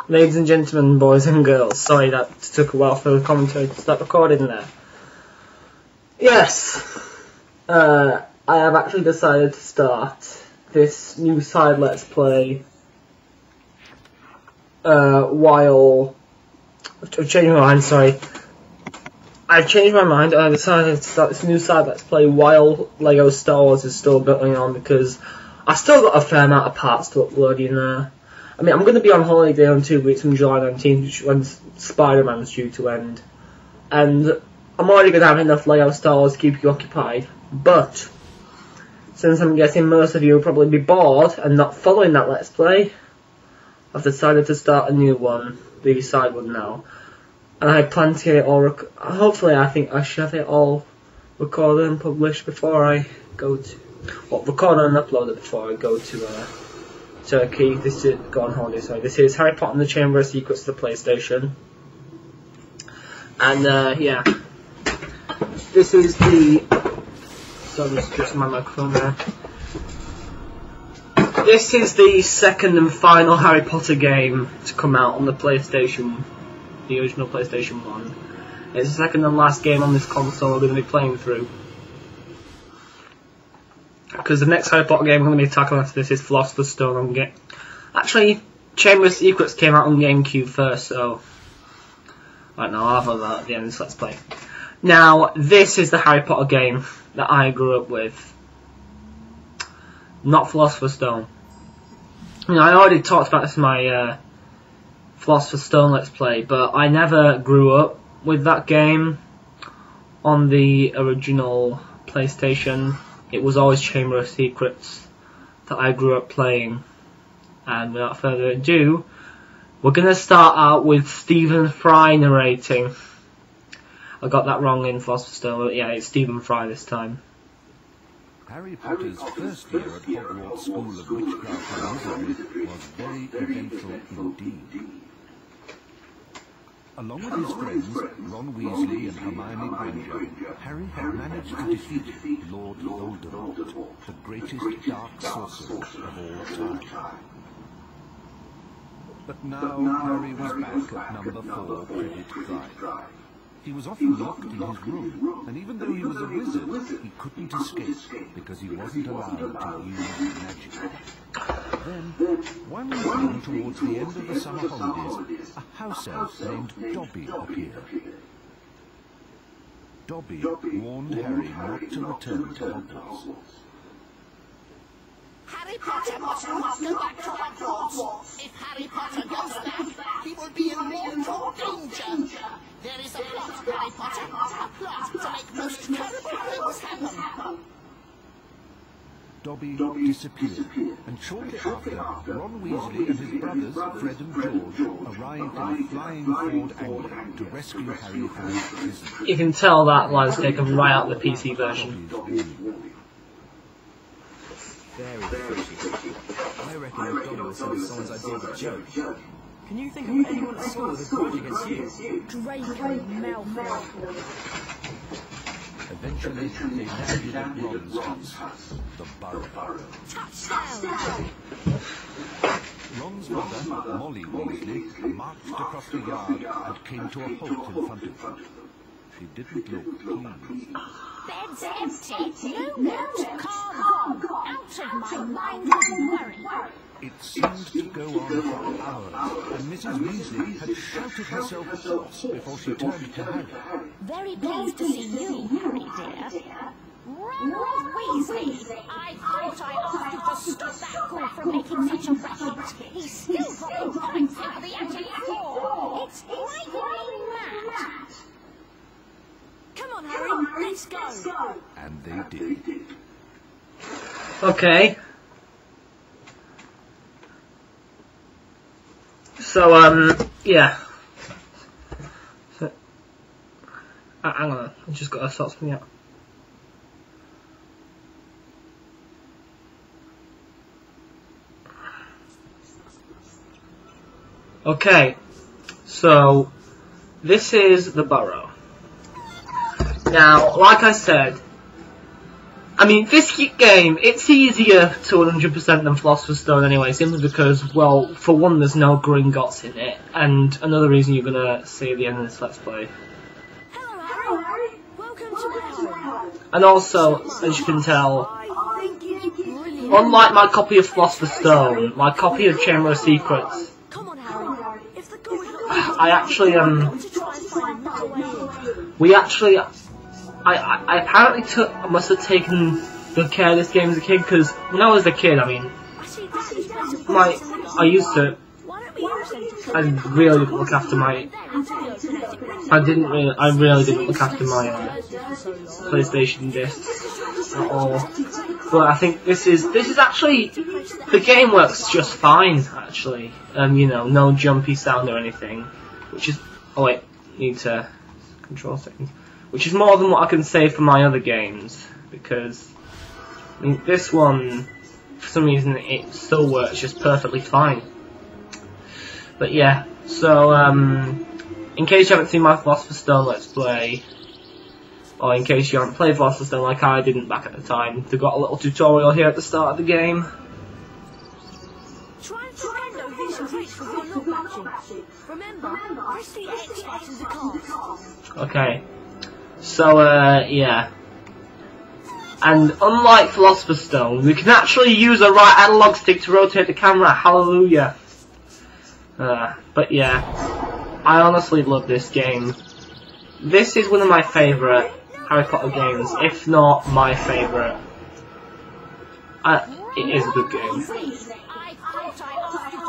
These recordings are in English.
Ladies and gentlemen, boys and girls, sorry that took a while for the commentary to start recording there. Yes, I have actually decided to start this new side Let's Play while... I've changed my mind, sorry. I've changed my mind and I decided to start this new side Let's Play while LEGO Star Wars is still building on, because I've still got a fair amount of parts to upload in there. I mean, I'm going to be on holiday on 2 weeks from July 19th, when Spider-Man's due to end. And I'm already going to have enough LEGO Star Wars to keep you occupied. But, since I'm guessing most of you will probably be bored and not following that Let's Play, I've decided to start a new one, the side one now. And I plan to get it all, hopefully I think I should have it all recorded and published before I go to, well, recorded and uploaded before I go to, Turkey. This is go on holiday. Sorry, this is Harry Potter and the Chamber of Secrets to the PlayStation, and yeah, this is the. So I'm just adjusting my microphone there. This is the second and final Harry Potter game to come out on the PlayStation, the original PlayStation 1. It's the second and last game on this console we're going to be playing through. Because the next Harry Potter game I'm going to be tackling after this is Philosopher's Stone on Game. Actually, Chamber of Secrets came out on GameCube first, so right now I'll have that at the end of this Let's Play. Now, this is the Harry Potter game that I grew up with, not Philosopher's Stone. You know, I already talked about this in my Philosopher's Stone Let's Play, but I never grew up with that game on the original PlayStation. It was always Chamber of Secrets that I grew up playing. And without further ado, we're going to start out with Stephen Fry narrating. I got that wrong in Philosopher's Stone, but yeah, it's Stephen Fry this time. Harry Potter's first year at Hogwarts School of Witchcraft and Wizardry was very eventful indeed. Along with his friends, Ron Weasley and Hermione Granger, Harry had managed to defeat Lord Voldemort, the greatest dark sorcerer of all time. But now Harry was back at number 4 Privet Drive. He was often locked in his room, and even though he was a wizard, he couldn't escape because he wasn't allowed to use magic. Then, one evening towards the end of the summer holidays, a house elf named Dobby appeared. Dobby warned Harry not to return to Hogwarts. Harry Potter must not go back to Hogwarts. If Harry Potter goes back, he will be in mortal danger. There is a plot, Harry Potter, a plot to make most terrible things happen. Dobby disappeared, and shortly after, Ron Weasley and his brothers, Fred and George, arrived in a flying Ford Anglia to rescue Harry from his prison. You can tell that line's taken right out of the PC version. Very fishy. I reckon the Dobby was sent someone's idea of a joke. Can you think of anyone at school with a grudge against you? Draco Malfoy. Eventually, they landed at Ron's house, the Burrow. Touchdown! Ron's mother, Molly Weasley, marched across the yard and came to a halt in front of them. She didn't look pleased. Bed's empty. No note. Calm. Out of my mind, don't worry. It seemed to go on for hours, and Mrs. Weasley had shouted herself hoarse before she turned to Harry. Very pleased to see you, Harry dear. Ronald Weasley, I thought I asked you to stop that fool from making such a racket. He's still dropping points into the attic floor. It's driving me mad. Come on, Harry, let's go. And they did. Okay. So, yeah. So, hang on, I just got to sort something out. Okay, so, this is the Burrow. Now, like I said, I mean, this game, it's easier to 100% than Philosopher's Stone anyway, simply because, well, for one, there's no Gringotts in it, and another reason you're gonna see at the end of this Let's Play. Hello, Harry. Welcome to my home. And also, as you can tell, I think it's brilliant. unlike my copy of Philosopher's Stone, my copy of Chamber of Secrets, Come on, Harry. If the goal is not I actually, to try and find another way in. we actually, I apparently must have taken good care of this game as a kid, because when I was a kid, I mean, I see Daddy's place of I used to, Why don't we use them to I really didn't look after my, I really didn't look after my PlayStation discs at all. But I think this is actually, the game works just fine, actually. You know, no jumpy sound or anything, which is, oh wait, need to control settings, which is more than what I can say for my other games, because, I mean, this one, for some reason, it still works just perfectly fine. But yeah, so, in case you haven't seen my Philosopher's Stone Let's Play, or in case you haven't played Philosopher's Stone like I didn't back at the time, they've got a little tutorial here at the start of the game. Try and find those visual tricks with your look matching. Remember, press the X button to cast. Okay, so, yeah. And unlike Philosopher's Stone, we can actually use a right analog stick to rotate the camera, hallelujah. But yeah, I honestly love this game. This is one of my favourite Harry Potter games, if not my favourite. It is a good game. I thought I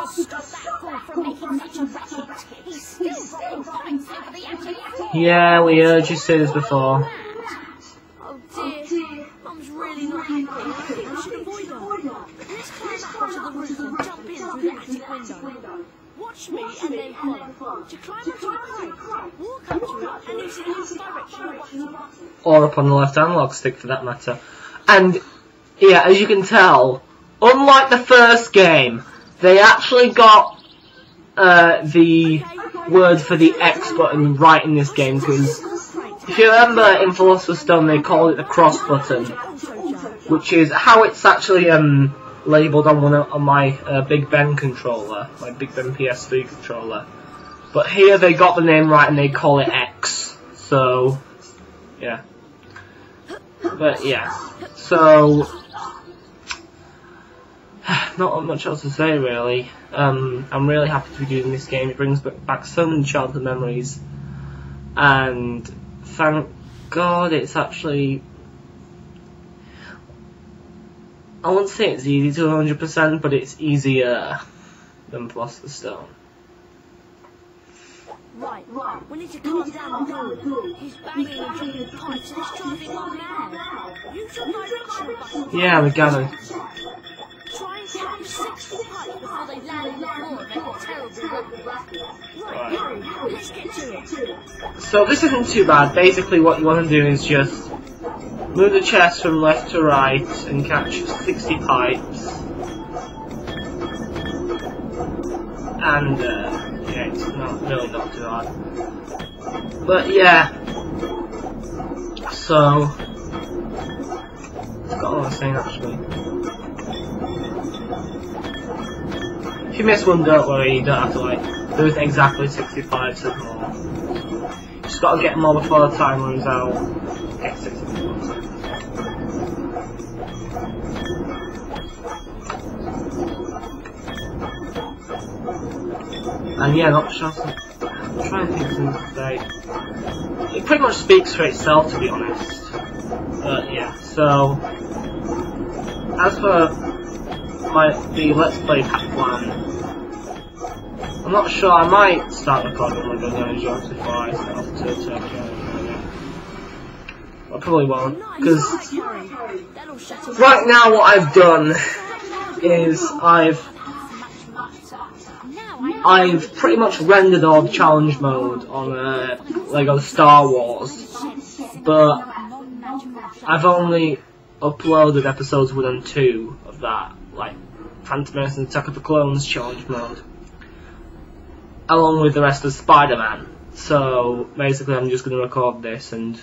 asked you to stop that fool from making such a racket. He's still dropping points over the attic. Yeah, we heard you say this before. Oh dear, Mum's really not happy. I think we should avoid her. Let's climb up onto the roof and jump in through the attic window. Watch me and then follow. To climb onto the crate, walk up to it and use the left directional button. Or up on the left analog stick for that matter. And yeah, as you can tell, unlike the first game, they actually got the word for the X button right in this game, because if you remember in Philosopher's Stone they called it the cross button, which is how it's actually labelled on my Big Ben controller, my Big Ben PS3 controller. But here they got the name right and they call it X, so yeah. But yeah, so not much else to say really. I'm really happy to be doing this game. It brings back so many childhood memories, and thank God it's actually, I wouldn't say it's easy to 100%, but it's easier than Philosopher's Stone. Right, we need to calm down the door. He's banging and dropping pipes and it's driving Mum mad. Use your directional button. Yeah, we got it. Try and catch 6 pipes before they land on the floor and make a terrible racket. Right, Harry, let's get to it. So this isn't too bad. Basically what you want to do is just move the chest from left to right and catch 60 pipes. And yeah, it's really not too hard. But yeah, so I've got what I was saying actually. If you miss one, don't worry, you don't have to like do it exactly 65 so more. Just gotta get them all before the time runs out. Get 65. And yeah, not sure. I'm trying to think of something to say. It pretty much speaks for itself, to be honest. But yeah, so as for the Let's Play plan, I'm not sure. I might start recording my Gunner jobs before I start off to Tokyo. I probably won't, because right now what I've done is I've pretty much rendered all the challenge mode on Lego Star Wars, but I've only uploaded episodes 1 and 2 of that, like Phantom Menace and Attack of the Clones challenge mode, along with the rest of Spider-Man. So basically I'm just going to record this and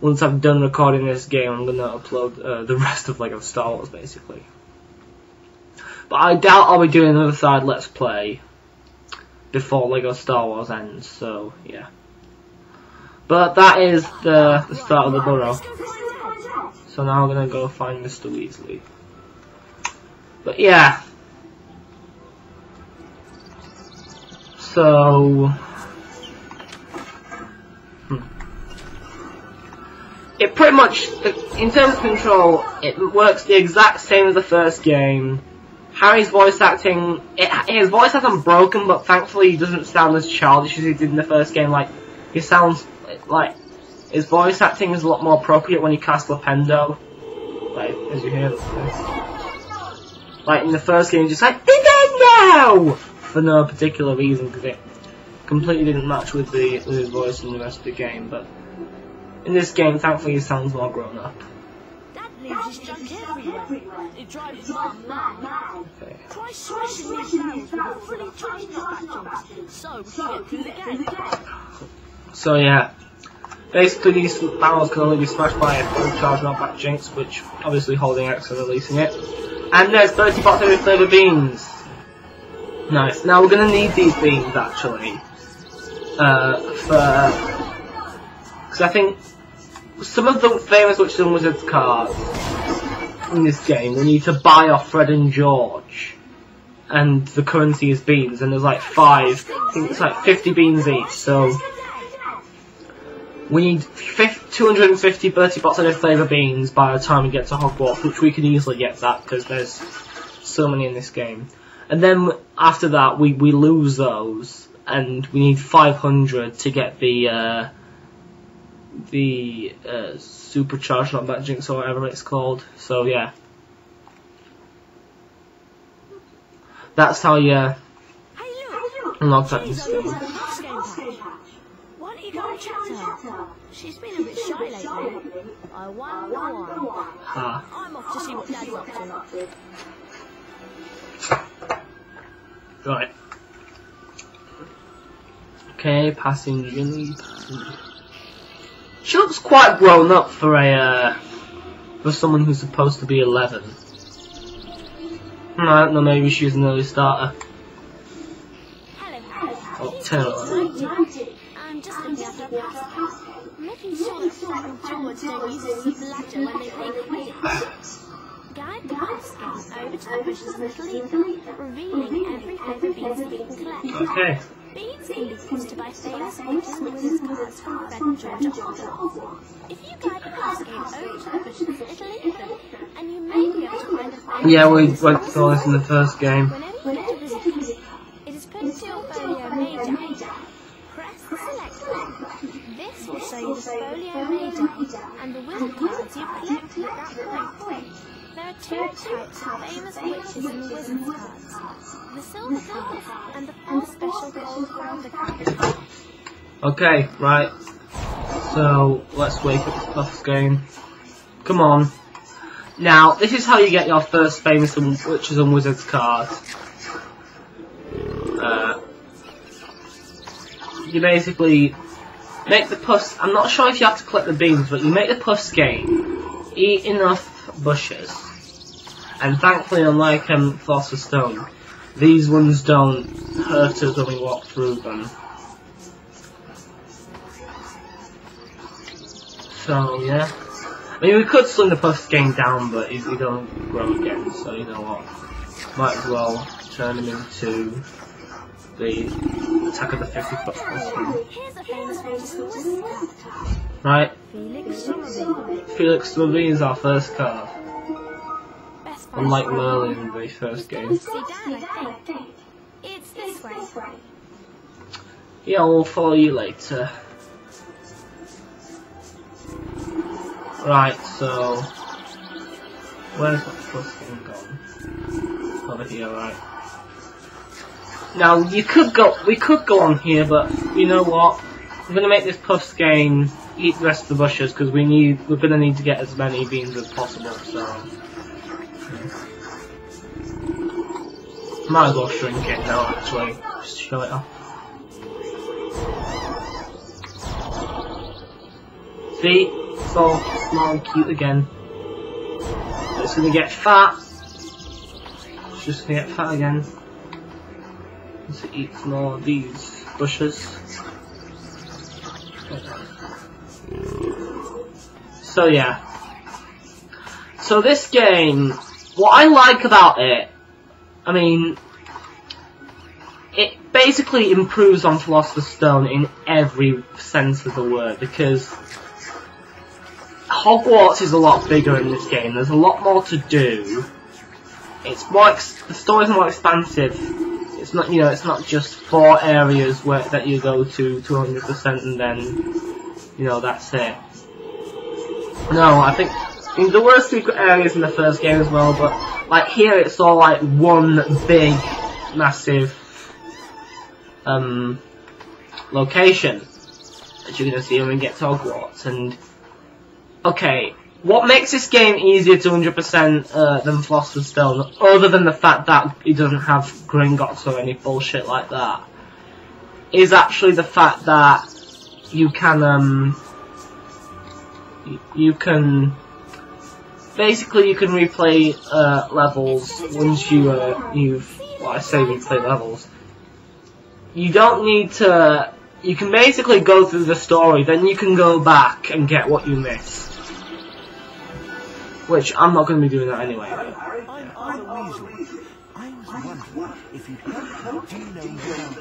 once I've done recording this game, I'm gonna upload the rest of LEGO Star Wars, basically. But I doubt I'll be doing another side Let's Play before LEGO Star Wars ends, so yeah. But that is the start of the Burrow. So now I'm gonna go find Mr. Weasley. But yeah. So it pretty much, in terms of control, it works the exact same as the first game. Harry's voice acting, his voice hasn't broken, but thankfully he doesn't sound as childish as he did in the first game. Like, he sounds like his voice acting is a lot more appropriate when he casts Lupendo. Like, as you hear, like in the first game, he's just like Nintendo for no particular reason, because it completely didn't match with his voice in the rest of the game. But in this game, thankfully, he sounds more grown up. Leaves his junk everywhere. It drives Mum mad. Okay. Try smashing these barrels with fully charged batteries, so we can get through the gate. So yeah, basically these barrels can only be smashed by a fully charged knockback jinx, which obviously holding X and releasing it. And there's 30 box every flavour beans. Nice. Now we're gonna need these beans actually, because I think some of the famous Witches and Wizards cards in this game we need to buy off Fred and George, and the currency is beans, and there's like 5, I think it's like 50 beans each, so we need 250 Bertie Bott's Edit flavour beans by the time we get to Hogwarts, which we can easily get that because there's so many in this game. And then after that we lose those, and we need 500 to get the supercharged knockback jinx or whatever it's called. So yeah, that's how you unlock that in this game. Why don't you go and chat to her? She's been a bit shy lately. I wonder why. I'm off to see what Dad's up to. Right. Okay, passing Ginny. She looks quite grown up for for someone who's supposed to be 11. I don't know, maybe she's an early starter. Hello. Oh, 10 or 11. I'm just looking at her pass. Making sure that Fred and George don't use it as a ladder when they play quidditch. Guide the pass game over to the bushes and leave them, revealing every flavour beans that you can collect. Okay. Beans can be used to buy famous Witches and Wizards cards from Fred and George at Hogwarts. If you guide the pass game over to the bushes, it'll leave them, and you may be able to find a famous. Yeah, we went through this in the first game. Whenever you get a visit, it is put into your folio major. Press the select button. This will show you the folio major and the wizard cards you've collected at that point. There are 2 types of famous Witches and Wizards cards: the silver cards and the special gold wonder cards. Okay, right. So let's wake up the Puffs game. Come on. Now, this is how you get your first famous Witches and Wizards card. You basically make the Puffs. I'm not sure if you have to collect the beans, but you make the Puffs game, eat enough bushes, and thankfully, unlike Philosopher's Stone, these ones don't hurt us when we walk through them. So yeah, I mean we could sling the Puffs game down, but he's gonna grow again. So you know what, might as well turn him into the Attack of the 50 Puffs game. Here's a famous Witches and Wizards card. Right, Felix Summerby. Felix Summerby is our first card. Unlike Merlin in the first game. See Dad, I think. It's this way. Yeah, we'll follow you later. Right, so where's that first game gone? Over here, right. Now we could go on here, but you know what? I'm gonna make this Puffs game eat the rest of the bushes because we're gonna need to get as many beans as possible. So might as well shrink it now. Actually, just show it off. See, so small and cute again. It's gonna get fat. It's just gonna get fat again. Let's eat some more of these bushes. So yeah. So this game, what I like about it, I mean, it basically improves on Philosopher's Stone in every sense of the word, because Hogwarts is a lot bigger in this game. There's a lot more to do. It's more the story's more expansive. It's not, you know, it's not just 4 areas that you go to 200% and then, you know, that's it. No, I think there were secret areas in the first game as well, but like here it's all like one big, massive location that you're gonna see when we get to Hogwarts. And okay, what makes this game easier to 100% than Philosopher's Stone, other than the fact that it doesn't have Gringotts or any bullshit like that, is actually the fact that you can basically you can replay levels once replay levels. You don't need to. You can basically go through the story, then you can go back and get what you missed. Which I'm not going to be doing that anyway. I'm a weasel. I was wondering if you'd help me denome the gnome.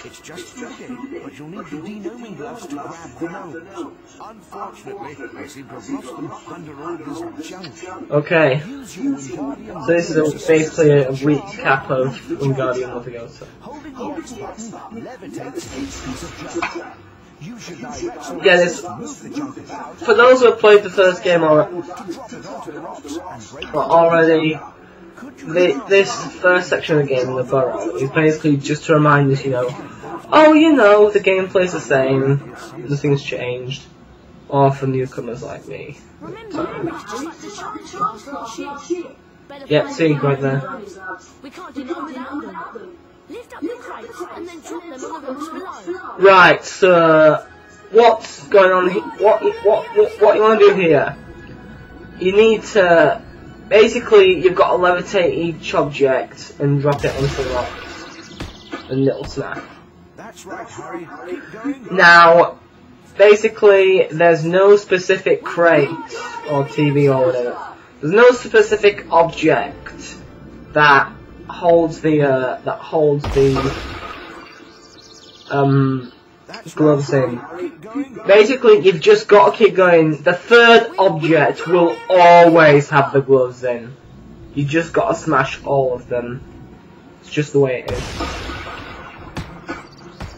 It's just a few, but you'll need the denoming gloves to grab the gnomes. Unfortunately, I seem to have lost them under all this junk. Okay. So this is basically a recap of Wingardium Leviosa. Holding the X button levitates a piece of junk. You should direct Yeah, this, move the junk about. for those who have played the first game already, this first section of the game, the Burrow, is basically just to remind us, you know, oh, you know, the gameplay's the same, nothing's changed, or for newcomers like me. Yeah, see, right there. We can't do that without them. Lift up the crates and then drop them on the rocks below. Right, so what's going on here? What you want to do here? You need to basically you've got to levitate each object and drop it onto the rocks. A little snap. That's right, Harry. Keep going. Now, basically, there's no specific crate or TV or whatever. There's no specific object that holds the gloves in. Basically, you've just got to keep going. The third object will always have the gloves in. You just got to smash all of them. It's just the way it is.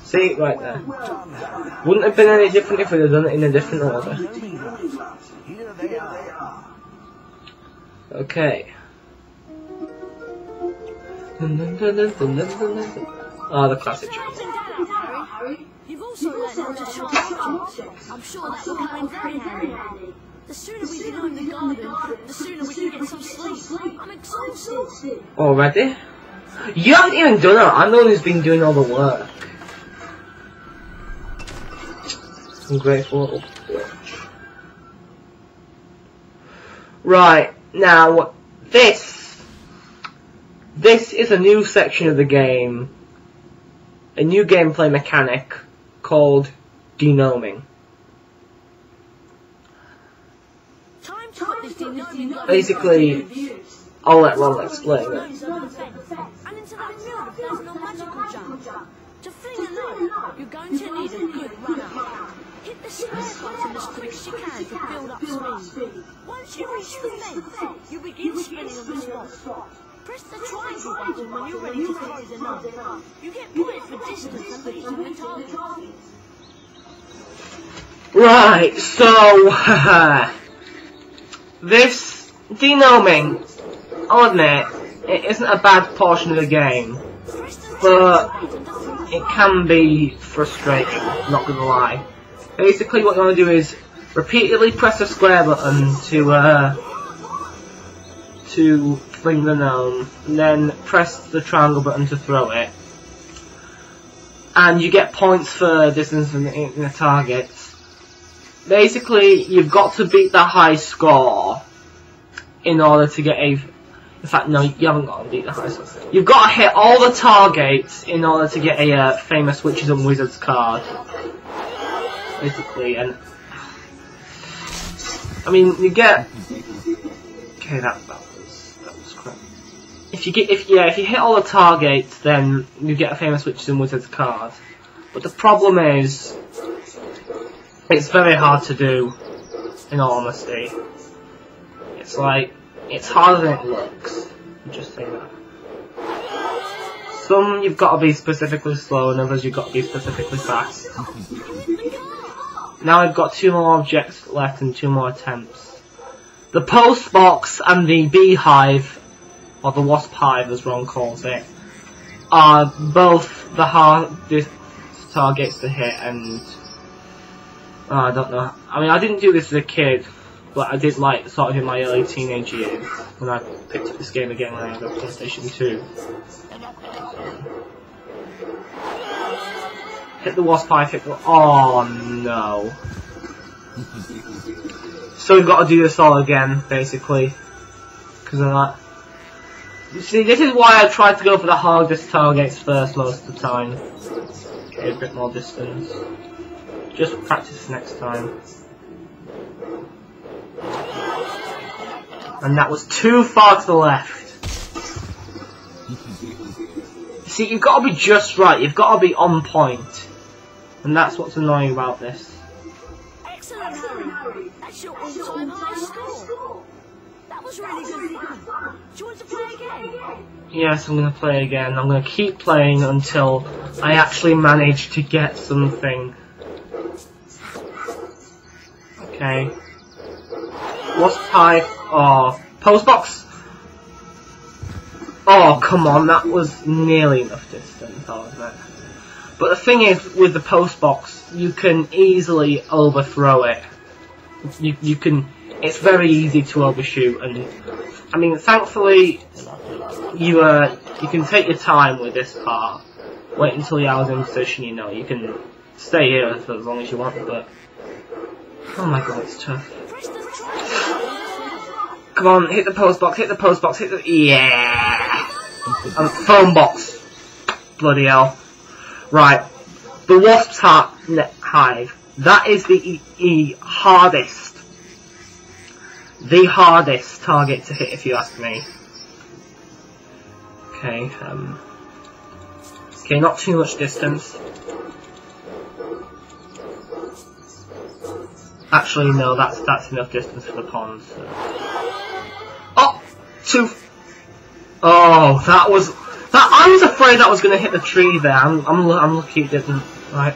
See, right there. Wouldn't have been any different if we'd have done it in a different order. Here they are. Okay. Ah, the classic joke. You've also learned how to sharpen objects. I'm sure that will come in very handy. The sooner we get home the garden, the sooner we can get some sleep. I'm exhausted. Already? You haven't even done it. I'm the one who's been doing all the work. Ungrateful little bitch. Right, now, this is a new section of the game. A new gameplay mechanic called denoming. Basically, I'll let Ron explain it. And into that mill if there's no magical jump. To fling a gnome, you're going to need a good run-up. Hit the square button as quick as you can to build up speed. Once you reach the fence, you begin spinning on the spot. Press the triangle button when you're ready to throw the gnome. You get points for distance and hitting the target. Right, so this denoming, I'll admit, it isn't a bad portion of the game, but it can be frustrating, not gonna lie. Basically what you want to do is repeatedly press the square button to fling the gnome, and then press the triangle button to throw it. And you get points for distance and hitting the targets. basically, you've got to beat the high score in order to get a... In fact, no, you haven't got to beat the high score. You've got to hit all the targets in order to get a famous Witches and Wizards card. Basically, and... I mean, you get... Okay, that was correct. If you hit all the targets, then you get a famous Witches and Wizards card. But the problem is... It's very hard to do, in all honesty. It's like, it's harder than it looks. I'll just say that. Some you've got to be specifically slow, and others you've got to be specifically fast. Now I've got 2 more objects left and 2 more attempts. The post box and the beehive, or the wasp hive as Ron calls it, are both the hardest targets to hit, and... I don't know. I mean, I didn't do this as a kid, but I did like sort of in my early teenage years when I picked up this game again when I had a PlayStation 2. Hit the wasp hive, hit the... Oh no. So we've got to do this all again, basically. Because of that. You see, this is why I tried to go for the hardest targets first most of the time. Okay, a bit more distance. Just practice next time. And that was too far to the left. See, you've got to be just right. You've got to be on point. And that's what's annoying about this. Excellent, Harry. That's your all-time high score. That was really good fun. Do you want to play again? Yes, I'm going to play again. I'm going to keep playing until I actually manage to get something. Okay. Wasp hive. Oh, post box. Oh, come on, that was nearly enough distance, wasn't it? But the thing is, with the post box, you can easily overthrow it. You can. It's very easy to overshoot, and I mean, thankfully, you can take your time with this part. Wait until the hour's in position. You know, you can stay here for as long as you want, but. Oh my god, it's tough. Come on, hit the post box, hit the post box, hit the... Yeah! Phone box. Bloody hell. Right. The wasp's hive. That is the hardest. The hardest target to hit, if you ask me. Okay, okay, not too much distance. Actually, no, that's enough distance for the pond. So. Oh, oh, that was I was afraid that was going to hit the tree there. I'm lucky it didn't. Right.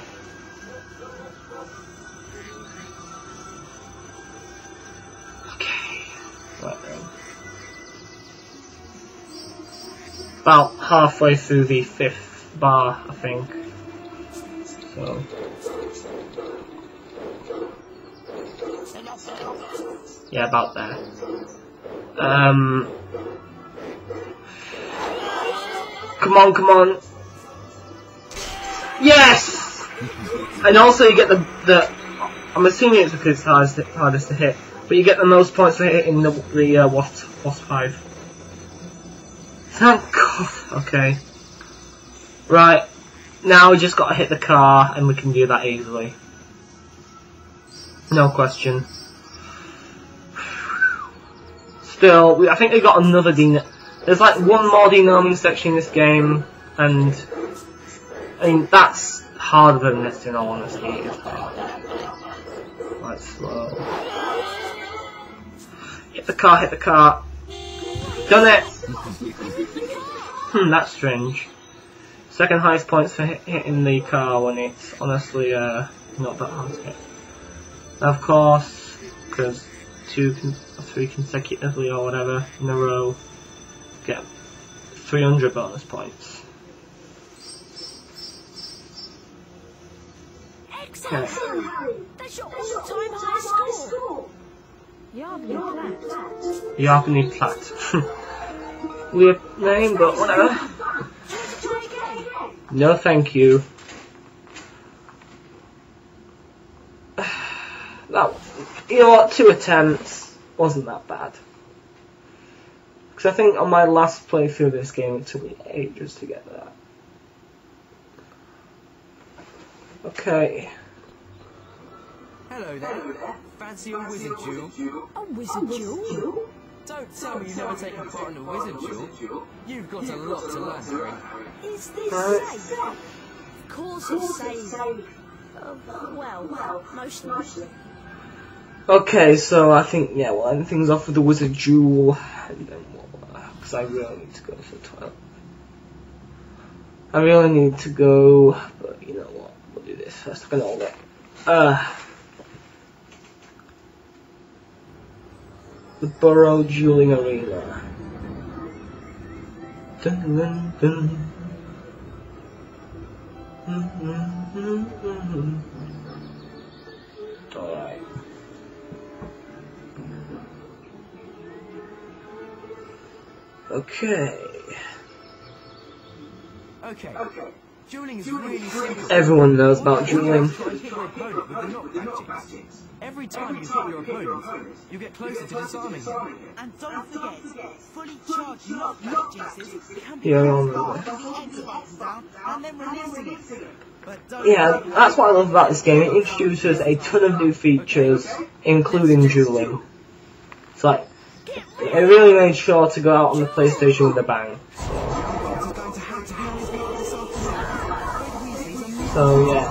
Okay. Right then. About halfway through the 5th bar, I think. So. Yeah, about there. Come on, come on. Yes! And also you get the I'm assuming it's because it's hardest to hit, but you get the most points for hitting the wasp hive. Thank God. Okay. Right. Now we just got to hit the car, and we can do that easily. No question. Still, I think we got another there's like one more denoming section in this game, and I mean that's harder than this in all honesty. It's hard. Quite slow. Hit the car, hit the car. Done it! That's strange. Second highest points for hitting the car when it's honestly not that hard to hit. Of course, because 2 or 3 consecutively or whatever in a row get 300 bonus points. Excellent! Okay. That's your all-time high score! Yarbany Platt. Weird name, but whatever. No thank you. That you know what, 2 attempts wasn't that bad. Because I think on my last playthrough of this game it took me ages to get that. Okay. Hello there. Fancy a wizard duel? A wizard duel? Don't tell me you've never taken part in a wizard duel. You've got a lot to learn, Harry. Is this safe? Of course it's safe. Well, mostly. Okay, so I think, yeah, we'll end things off with the wizard duel, and then we'll, because I really need to go to the toilet. I really need to go, but you know what, we'll do this first. I'm gonna hold it. The Burrow dueling arena. Dun, dun, dun. Alright. Okay. Okay. Dueling is really simple. Everyone knows about dueling. Every time you hit your opponent, you get closer to disarming him. And don't forget, fully charged knockback jinxes can be Yeah, down and then releasing it. But don't yeah, that's what I love about this game. It introduces a ton of new features, including dueling. It's like, it really made sure to go out on the PlayStation with a bang. So yeah.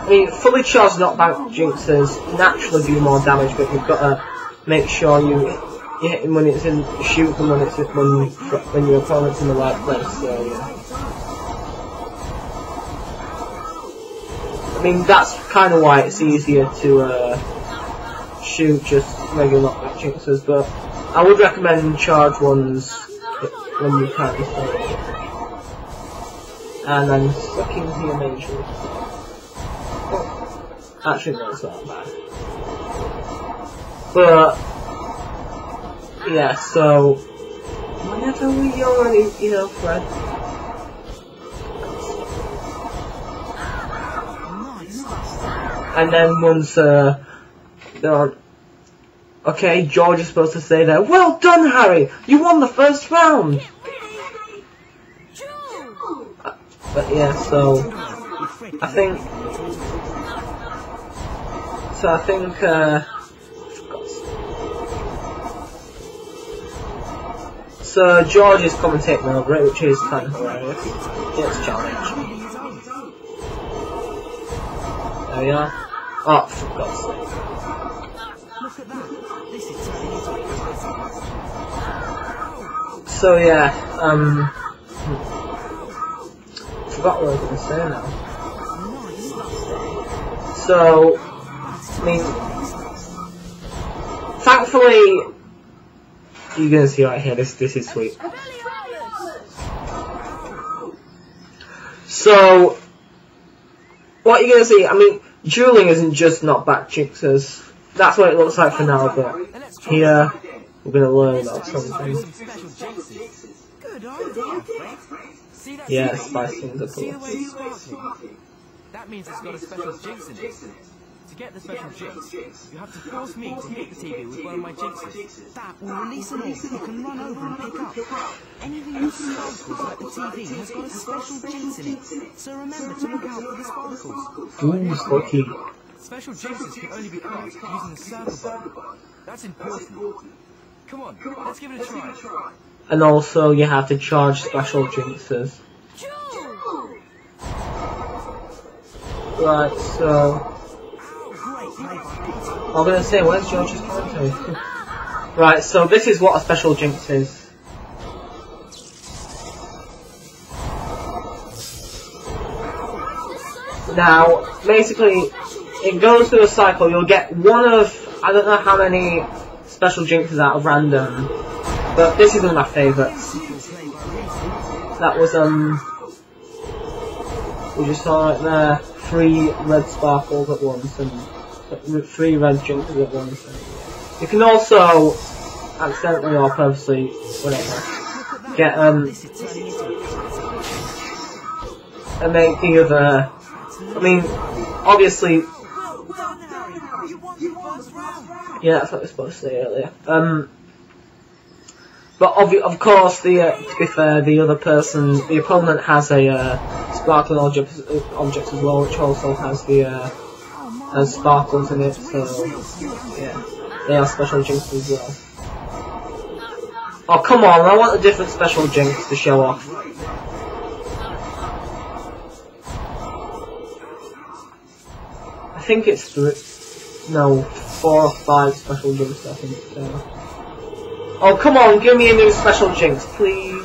I mean, fully charged knockback jinxes naturally do more damage, but you've got to make sure you hit them when it's in, shoot them when your opponent's in the right place. So yeah. I mean, that's kind of why it's easier to shoot just regular knockback jinxes, but I would recommend charge ones when you can. And I'm sucking here major. Actually, no, it's not bad. But yeah, so whenever you're ready, you know, Fred. And then once they're on, okay, George is supposed to say there, "Well done, Harry! You won the first round." But yeah, so I think so George is commentating over it, which is kind of hilarious. It's challenge. There we are. Oh, for God's sake. So yeah, forgot what I was going to say now. So, I mean, thankfully, you're going to see right here, this is sweet. So, what you're going to see, I mean, dueling isn't just knockback jinxes. That's what it looks like for now, but here, we're going to learn about something. Yeah, spicing the bullets. That means it's got a special jinx in it. To get the special jinx, you have to force me to hit the TV with one of my jinxes. That will release an orb you can run over and pick up. Anything with sparkles like the TV has got a special jinx in it, so remember to look out for the sparkles. Ooh, sparky. Special jinxes can only be cast using the circle button. That's important. Come on, let's give it a try. And also, you have to charge special jinxes. Right, so I'm gonna say, where's George's commentary? Right, so this is what a special jinx is. Now, basically, it goes through a cycle. You'll get one of, I don't know how many special jinxes out of random, but this is one of my favourites. That was, we just saw right there, 3 red sparkles at once, and 3 red jinxes at once. And you can also, accidentally or purposely, whatever, get, and make the other, I mean, obviously, Well done, Harry. You won the first round. yeah, that's what I was supposed to say earlier. But of course, to be fair, the other person, the opponent has a sparkling object as well, which also has the has sparkles in it. So yeah, they are special jinxes as well. Oh come on! I want a different special jinx to show off. I think it's 4 or 5 special jinxes. I think. Oh come on! Give me a new special jinx, please.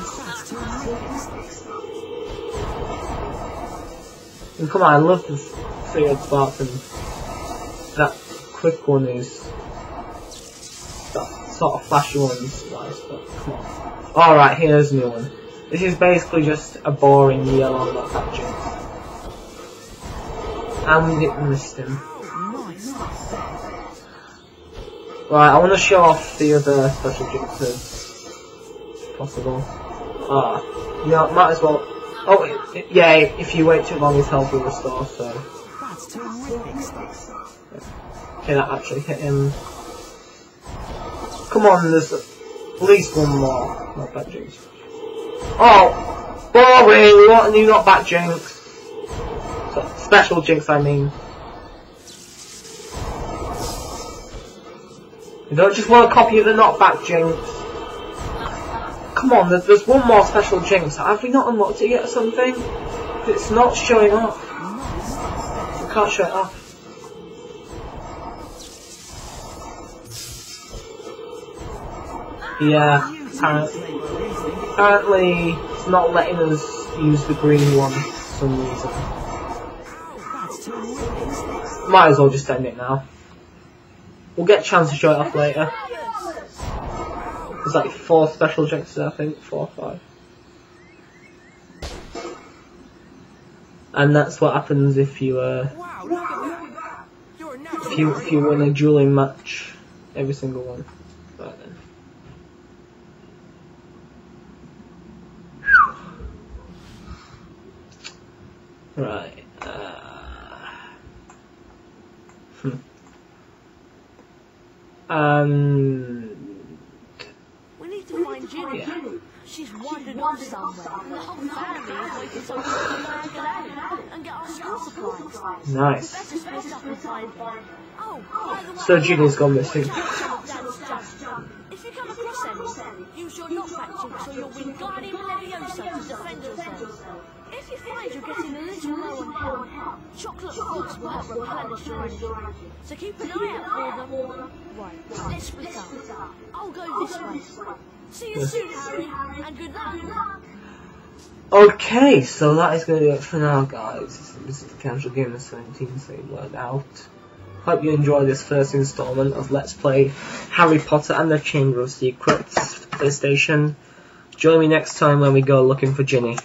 And come on! I love this figured spark, and that quick one is that sort of flashy one is nice. But come on! All right, here's a new one. This is basically just a boring yellow that jinx. And it missed him. Right, I want to show off the other special jinxes, if possible. You know, might as well. Oh, yeah, if you wait too long, his health will restore, so. That's terrific stuff. Okay, that actually hit him. Come on, there's at least one more knockback jinx. Oh! Boring! We want a new knockback jinx! So, special jinx, I mean. You don't just want a copy of the knockback jinx. Come on, there's one more special jinx. Have we not unlocked it yet or something? It's not showing off. I can't show it off. Yeah, apparently it's not letting us use the green one for some reason. Might as well just end it now. We'll get a chance to show it off later. There's like 4 special jinxes, I think, 4 or 5. And that's what happens if you if you win a dueling match, every single one. Right then. Right. We need to find Ginny. Yeah. She's wandered off somewhere, and the whole family is waiting so we can go out and get our school supplies. Nice. Better split up and find her. Oh, by the way, So Ginny's gone missing. if you come across any, use your knockback jinx or your Wingardium Leviosa to defend yourself. If you find you're getting a little low on health, chocolate fruits will help replenish your energy. So keep an eye out for them. Right, let's split up. I'll go this way. See you soon, Harry, and good luck. Okay, so that is going to do it for now, guys. This is the Casual Gamer 17 saying word out. Hope you enjoyed this first installment of Let's Play Harry Potter and the Chamber of Secrets PlayStation. Join me next time when we go looking for Ginny.